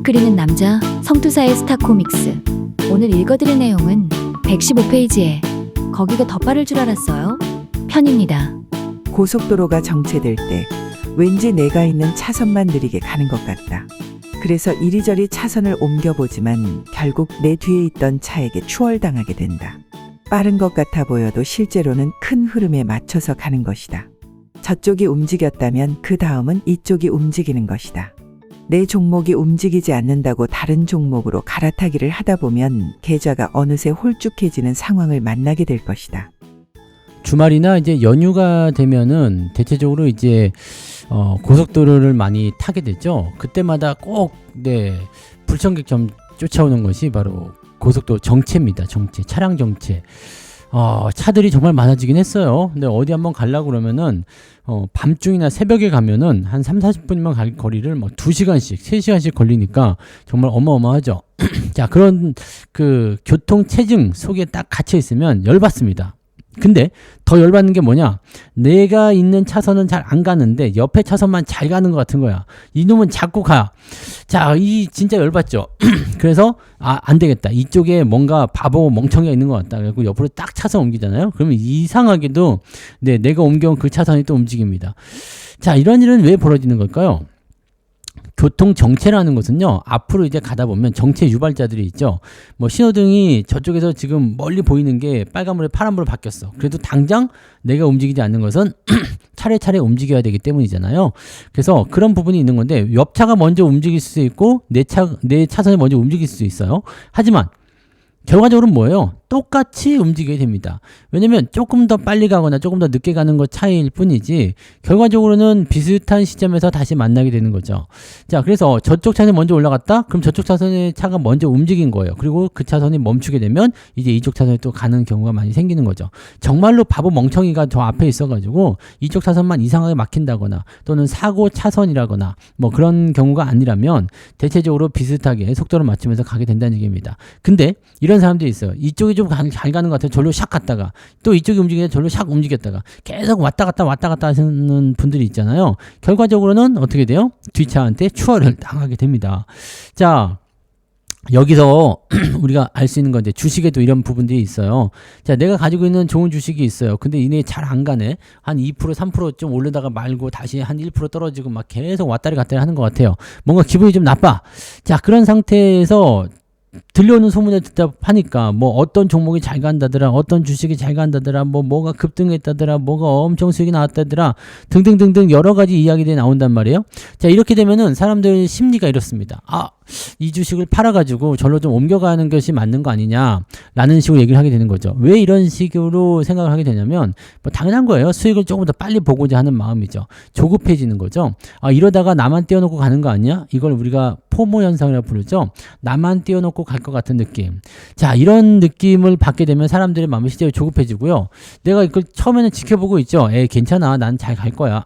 그리는 남자, 성투사의 스타 코믹스. 오늘 읽어드릴 내용은 115페이지에 거기가 더 빠를 줄 알았어요? 편입니다. 고속도로가 정체될 때 왠지 내가 있는 차선만 느리게 가는 것 같다. 그래서 이리저리 차선을 옮겨보지만 결국 내 뒤에 있던 차에게 추월당하게 된다. 빠른 것 같아 보여도 실제로는 큰 흐름에 맞춰서 가는 것이다. 저쪽이 움직였다면 그 다음은 이쪽이 움직이는 것이다. 내 종목이 움직이지 않는다고 다른 종목으로 갈아타기를 하다 보면 계좌가 어느새 홀쭉해지는 상황을 만나게 될 것이다. 주말이나 이제 연휴가 되면은 대체적으로 이제 고속도로를 많이 타게 되죠. 그때마다 꼭 불청객 쫓아오는 것이 바로 고속도로 정체입니다. 정체, 차량 정체. 차들이 정말 많아지긴 했어요. 근데 어디 한번 가려고 그러면은 밤중이나 새벽에 가면은 한 30-40분이면 갈 거리를 뭐 2시간씩, 3시간씩 걸리니까 정말 어마어마하죠. 자, 그런 그 교통 체증 속에 딱 갇혀 있으면 열받습니다. 근데 더 열받는 게 뭐냐? 내가 있는 차선은 잘 안 가는데 옆에 차선만 잘 가는 것 같은 거야. 이놈은 자꾸 가. 자, 이 진짜 열받죠. 그래서 안 되겠다. 이쪽에 뭔가 바보 멍청이가 있는 것 같다. 그래서 옆으로 딱 차선 옮기잖아요. 그러면 이상하게도 내가 옮겨온 그 차선이 또 움직입니다. 자, 이런 일은 왜 벌어지는 걸까요? 교통 정체라는 것은요, 앞으로 이제 가다 보면 정체 유발자들이 있죠. 뭐 신호등이 저쪽에서 지금 멀리 보이는 게 빨간불에 파란불로 바뀌었어. 그래도 당장 내가 움직이지 않는 것은 차례차례 움직여야 되기 때문이잖아요. 그래서 그런 부분이 있는 건데, 옆차가 먼저 움직일 수 있고 내 차선이 먼저 움직일 수 있어요. 하지만 결과적으로는 뭐예요? 똑같이 움직여야 됩니다. 왜냐면 조금 더 빨리 가거나 조금 더 늦게 가는 것 차이일 뿐이지 결과적으로는 비슷한 시점에서 다시 만나게 되는 거죠. 자, 그래서 저쪽 차선이 먼저 올라갔다? 그럼 저쪽 차선의 차가 먼저 움직인 거예요. 그리고 그 차선이 멈추게 되면 이제 이쪽 차선이 또 가는 경우가 많이 생기는 거죠. 정말로 바보 멍청이가 저 앞에 있어가지고 이쪽 차선만 이상하게 막힌다거나 또는 사고 차선이라거나 뭐 그런 경우가 아니라면 대체적으로 비슷하게 속도를 맞추면서 가게 된다는 얘기입니다. 근데 이런 사람들이 있어요. 이쪽이 좀 잘 가는 것 같아요. 절로 샥 갔다가 또 이쪽이 움직이는데 절로 샥 움직였다가 계속 왔다 갔다 하시는 분들이 있잖아요. 결과적으로는 어떻게 돼요? 뒷차한테 추월을 당하게 됩니다. 자, 여기서 우리가 알 수 있는 건 이제 주식에도 이런 부분들이 있어요. 자, 내가 가지고 있는 좋은 주식이 있어요. 근데 이내 잘 안 가네. 한 2%, 3% 좀 올르다가 말고 다시 한 1% 떨어지고 막 계속 왔다리 갔다리 하는 것 같아요. 뭔가 기분이 좀 나빠. 자, 그런 상태에서 들려오는 소문에 듣다 하니까 뭐 어떤 종목이 잘 간다더라, 어떤 주식이 잘 간다더라, 뭐가 급등했다더라, 뭐가 엄청 수익이 나왔다더라 등등등등 여러 가지 이야기들이 나온단 말이에요. 자, 이렇게 되면은 사람들 심리가 이렇습니다. 이 주식을 팔아가지고 절로 좀 옮겨가는 것이 맞는 거 아니냐 라는 식으로 얘기를 하게 되는 거죠. 왜 이런 식으로 생각을 하게 되냐면 뭐 당연한 거예요. 수익을 조금 더 빨리 보고자 하는 마음이죠. 조급해지는 거죠. 이러다가 나만 떼어놓고 가는 거 아니야? 이걸 우리가 포모 현상이라고 부르죠. 나만 떼어놓고 갈 것 같은 느낌. 자, 이런 느낌을 받게 되면 사람들의 마음이 실제로 조급해지고요. 내가 이걸 처음에는 지켜보고 있죠. 괜찮아, 난 잘 갈 거야.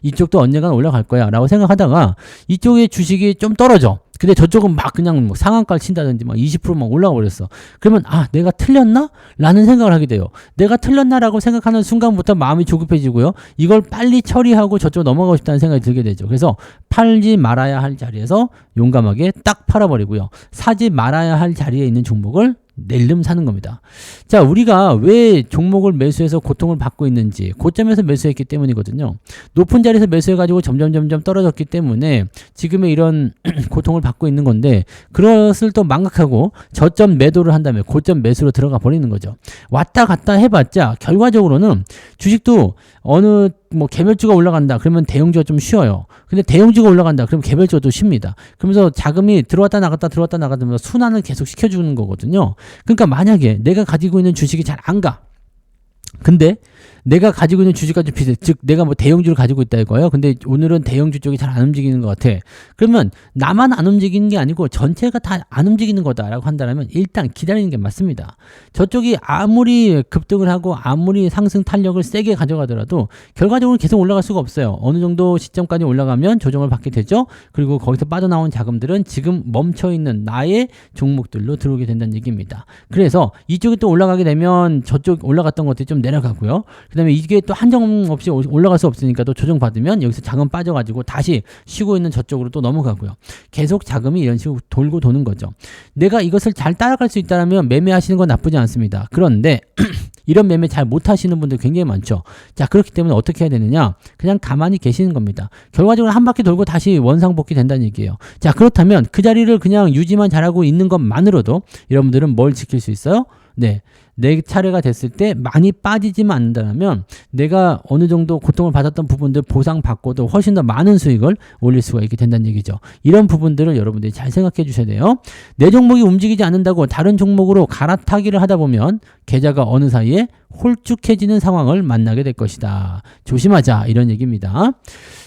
이쪽도 언젠간 올라갈 거야 라고 생각하다가 이쪽의 주식이 좀 떨어져. 근데 저쪽은 막 그냥 뭐 상한가를 친다든지 막 20%막 올라가 버렸어. 그러면 내가 틀렸나? 라는 생각을 하게 돼요. 내가 틀렸나라고 생각하는 순간부터 마음이 조급해지고요. 이걸 빨리 처리하고 저쪽 넘어가고 싶다는 생각이 들게 되죠. 그래서 팔지 말아야 할 자리에서 용감하게 딱 팔아버리고요. 사지 말아야 할 자리에 있는 종목을 낼름 사는 겁니다. 자, 우리가 왜 종목을 매수해서 고통을 받고 있는지 고점에서 매수했기 때문이거든요. 높은 자리에서 매수해가지고 점점 떨어졌기 때문에 지금의 이런 고통을 받고 있는 건데 그것을 또 망각하고 저점 매도를 한 다음에 고점 매수로 들어가 버리는 거죠. 왔다 갔다 해봤자 결과적으로는 주식도 어느 개별주가 올라간다 그러면 대형주가 좀 쉬어요. 근데 대형주가 올라간다 그러면 개별주가 또 쉽니다. 그러면서 자금이 들어왔다 나갔다 순환을 계속 시켜주는 거거든요. 그러니까 만약에 내가 가지고 있는 주식이 잘 안 가. 근데 내가 가지고 있는 주식과 좀 비슷해. 즉 내가 뭐 대형주를 가지고 있다 이거예요. 근데 오늘은 대형주 쪽이 잘 안 움직이는 것 같아. 그러면 나만 안 움직이는 게 아니고 전체가 다 안 움직이는 거다라고 한다면 일단 기다리는 게 맞습니다. 저쪽이 아무리 급등을 하고 아무리 상승 탄력을 세게 가져가더라도 결과적으로 계속 올라갈 수가 없어요. 어느 정도 시점까지 올라가면 조정을 받게 되죠. 그리고 거기서 빠져나온 자금들은 지금 멈춰있는 나의 종목들로 들어오게 된다는 얘기입니다. 그래서 이쪽이 또 올라가게 되면 저쪽 올라갔던 것들이 좀 좀 내려가고요. 그다음에 이게 또 한정 없이 올라갈 수 없으니까 또 조정 받으면 여기서 자금 빠져가지고 다시 쉬고 있는 저쪽으로 또 넘어가고요. 계속 자금이 이런 식으로 돌고 도는 거죠. 내가 이것을 잘 따라갈 수 있다면 매매하시는 건 나쁘지 않습니다. 그런데 이런 매매 잘 못하시는 분들 굉장히 많죠. 자, 그렇기 때문에 어떻게 해야 되느냐? 그냥 가만히 계시는 겁니다. 결과적으로 한 바퀴 돌고 다시 원상복귀 된다는 얘기예요. 자, 그렇다면 그 자리를 그냥 유지만 잘하고 있는 것만으로도 여러분들은 뭘 지킬 수 있어요? 네, 내 차례가 됐을 때 많이 빠지지만 않는다면 내가 어느 정도 고통을 받았던 부분들 보상받고도 훨씬 더 많은 수익을 올릴 수가 있게 된다는 얘기죠. 이런 부분들을 여러분들이 잘 생각해 주셔야 돼요. 내 종목이 움직이지 않는다고 다른 종목으로 갈아타기를 하다 보면 계좌가 어느 사이에 홀쭉해지는 상황을 만나게 될 것이다. 조심하자, 이런 얘기입니다.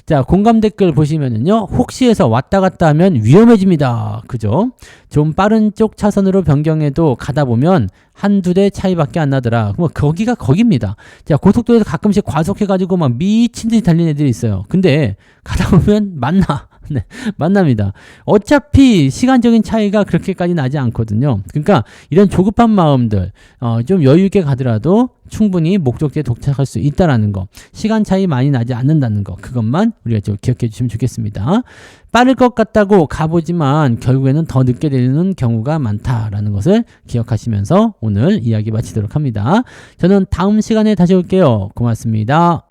자, 공감 댓글 보시면은요, 혹시해서 왔다 갔다 하면 위험해집니다. 그죠? 좀 빠른 쪽 차선으로 변경해도 가다 보면 한두 대 차이밖에 안 나더라. 뭐 거기가 거기입니다. 자, 고속도로에서 가끔씩 과속해가지고 막 미친 듯이 달리는 애들이 있어요. 근데 가다 보면 만나. 네, 만납니다. 어차피 시간적인 차이가 그렇게까지 나지 않거든요. 그러니까 이런 조급한 마음들, 좀 여유 있게 가더라도 충분히 목적지에 도착할 수 있다라는 거, 시간 차이 많이 나지 않는다는 거, 그것만 우리가 좀 기억해 주시면 좋겠습니다. 빠를 것 같다고 가보지만 결국에는 더 늦게 되는 경우가 많다라는 것을 기억하시면서 오늘 이야기 마치도록 합니다. 저는 다음 시간에 다시 올게요. 고맙습니다.